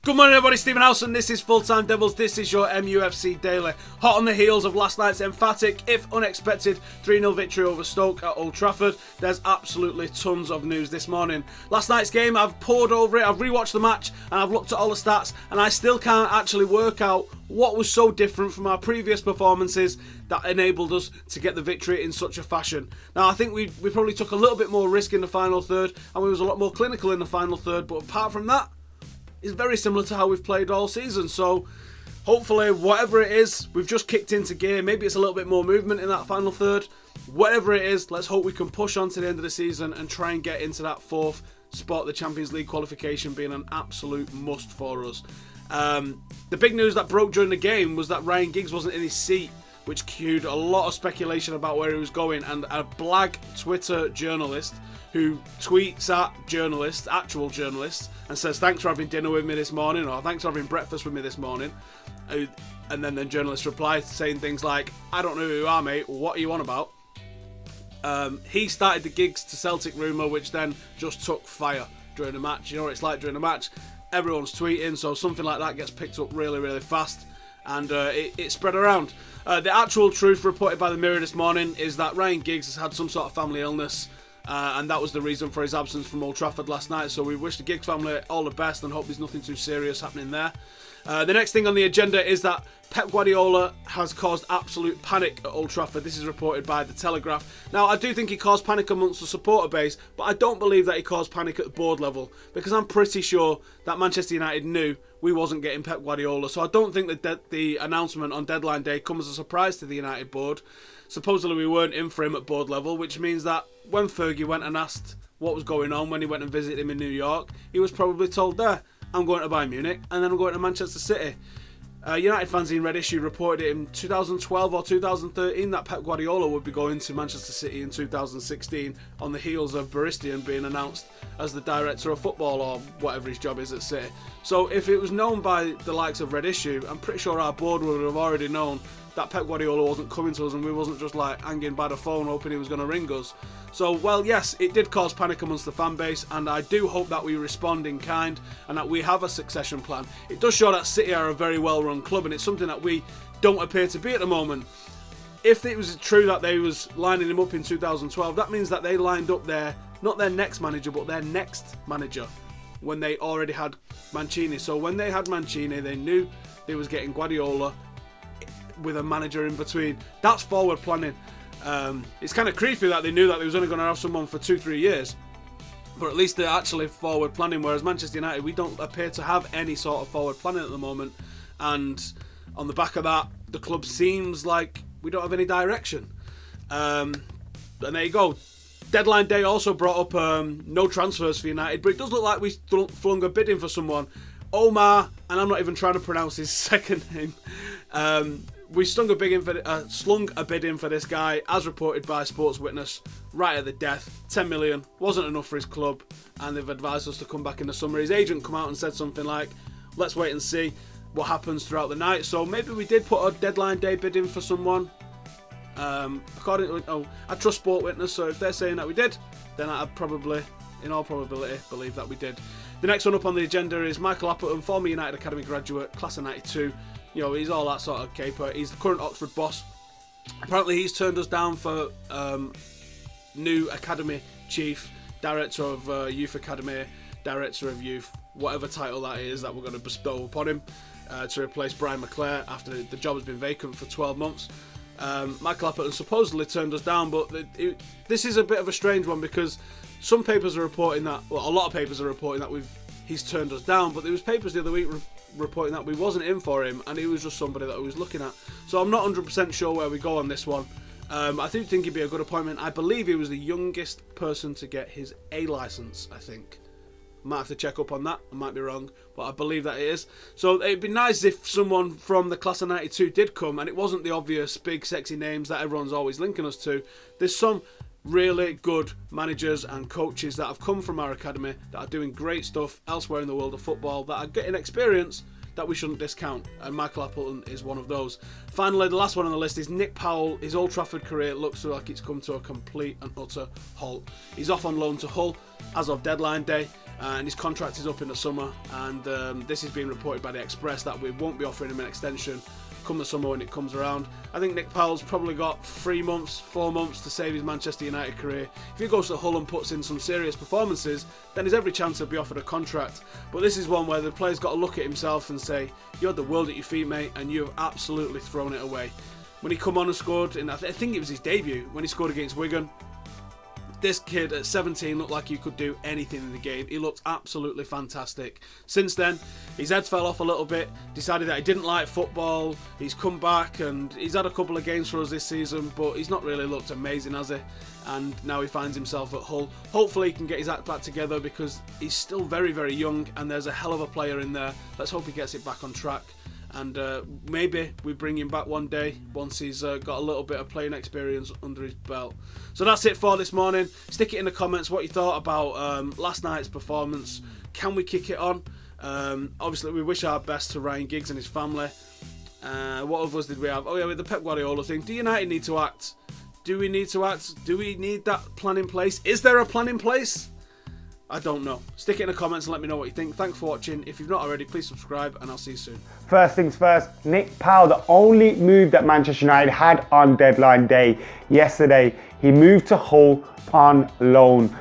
Good morning everybody, Stephen Howson, this is Full Time Devils, this is your MUFC Daily. Hot on the heels of last night's emphatic, if unexpected, 3-0 victory over Stoke at Old Trafford, there's absolutely tons of news this morning. Last night's game, I've pored over it, I've rewatched the match, and I've looked at all the stats, and I still can't actually work out what was so different from our previous performances that enabled us to get the victory in such a fashion. Now, I think we probably took a little bit more risk in the final third, and we was a lot more clinical in the final third, but apart from that, it's very similar to how we've played all season. So hopefully, whatever it is, we've just kicked into gear. Maybe it's a little bit more movement in that final third. Whatever it is, let's hope we can push on to the end of the season and try and get into that fourth spot, the Champions League qualification being an absolute must for us. The big news that broke during the game was that Ryan Giggs wasn't in his seat, which cued a lot of speculation about where he was going, and a blag Twitter journalist who tweets at journalists, actual journalists, and says, thanks for having dinner with me this morning, or thanks for having breakfast with me this morning. And then journalists reply saying things like, I don't know who you are, mate, what are you on about? He started the Giggs to Celtic rumour, which then just took fire during the match. You know what it's like during the match? Everyone's tweeting, so something like that gets picked up really, really fast, and it spread around. The actual truth reported by the Mirror this morning is that Ryan Giggs has had some sort of family illness, and that was the reason for his absence from Old Trafford last night. So we wish the Giggs family all the best and hope there's nothing too serious happening there. The next thing on the agenda is that Pep Guardiola has caused absolute panic at Old Trafford. This is reported by The Telegraph. Now, I do think he caused panic amongst the supporter base, but I don't believe that he caused panic at the board level, because I'm pretty sure that Manchester United knew we wasn't getting Pep Guardiola. So I don't think that the announcement on deadline day comes as a surprise to the United board. Supposedly we weren't in for him at board level, which means that when Fergie went and asked what was going on when he went and visited him in New York, he was probably told there, I'm going to Bayern Munich and then I'm going to Manchester City. United fans in Red Issue reported it in 2012 or 2013 that Pep Guardiola would be going to Manchester City in 2016 on the heels of Baristian being announced as the director of football or whatever his job is at City. So if it was known by the likes of Red Issue, I'm pretty sure our board would have already known that Pep Guardiola wasn't coming to us and we wasn't just like hanging by the phone hoping he was going to ring us. So, well, yes, it did cause panic amongst the fan base, and I do hope that we respond in kind and that we have a succession plan. It does show that City are a very well-run club, and it's something that we don't appear to be at the moment. If it was true that they was lining him up in 2012, that means that they lined up not their next manager, but their next manager when they already had Mancini. So when they had Mancini, they knew they was getting Guardiola with a manager in between. That's forward planning. It's kind of creepy that they knew that they was only going to have someone for 2-3 years, but at least they're actually forward planning, whereas Manchester United, we don't appear to have any sort of forward planning at the moment, and on the back of that, the club seems like we don't have any direction. And there you go. Deadline day also brought up no transfers for United, but it does look like we flung a bid in for someone, Omar, and I'm not even trying to pronounce his second name. We slung a bid in for this guy, as reported by Sports Witness, right at the death. 10 million, wasn't enough for his club, and they've advised us to come back in the summer. His agent come out and said something like, let's wait and see what happens throughout the night. So maybe we did put a deadline day bid in for someone. I trust Sport Witness, so if they're saying that we did, then I'd probably, in all probability, believe that we did. The next one up on the agenda is Michael Appleton, former United Academy graduate, class of 92. You know, he's all that sort of caper. He's the current Oxford boss. Apparently he's turned us down for new academy chief, director of youth academy, director of youth, whatever title that is that we're going to bestow upon him, to replace Brian McClare after the job has been vacant for 12 months. Michael Appleton supposedly turned us down, but this is a bit of a strange one, because some papers are reporting that, well, a lot of papers are reporting that he's turned us down, but there was papers the other week reporting that we wasn't in for him and he was just somebody that we was looking at. So I'm not 100% sure where we go on this one. I do think he'd be a good appointment. I believe he was the youngest person to get his A licence, I think. Might have to check up on that, I might be wrong, but I believe that it is. So it'd be nice if someone from the class of 92 did come and it wasn't the obvious big sexy names that everyone's always linking us to. There's some really good managers and coaches that have come from our academy that are doing great stuff elsewhere in the world of football, that are getting experience that we shouldn't discount, and Michael Appleton is one of those. Finally, the last one on the list is Nick Powell. His Old Trafford career looks like it's come to a complete and utter halt. He's off on loan to Hull as of deadline day. and his contract is up in the summer, and this is being reported by the Express that we won't be offering him an extension come the summer when it comes around. I think Nick Powell's probably got 3 months, 4 months to save his Manchester United career. If he goes to Hull and puts in some serious performances, then there's every chance he'll be offered a contract. But this is one where the player's got to look at himself and say, you had the world at your feet, mate, and you have absolutely thrown it away. When he come on and scored, I think it was his debut, when he scored against Wigan, this kid at 17 looked like he could do anything in the game. He looked absolutely fantastic. Since then, his head fell off a little bit, decided that he didn't like football. He's come back and he's had a couple of games for us this season, but he's not really looked amazing, has he? And now he finds himself at Hull. Hopefully he can get his act back together, because he's still very, very young and there's a hell of a player in there. Let's hope he gets it back on track. And maybe we bring him back one day once he's got a little bit of playing experience under his belt. So that's it for this morning. Stick it in the comments what you thought about last night's performance. Can we kick it on? Obviously we wish our best to Ryan Giggs and his family. What others did we have? Oh yeah, with the Pep Guardiola thing. Do United need to act? Do we need to act? Do we need that plan in place? Is there a plan in place? I don't know. Stick it in the comments and let me know what you think. Thanks for watching. If you've not already, please subscribe and I'll see you soon. First things first, Nick Powell, the only move that Manchester United had on deadline day yesterday, he moved to Hull on loan.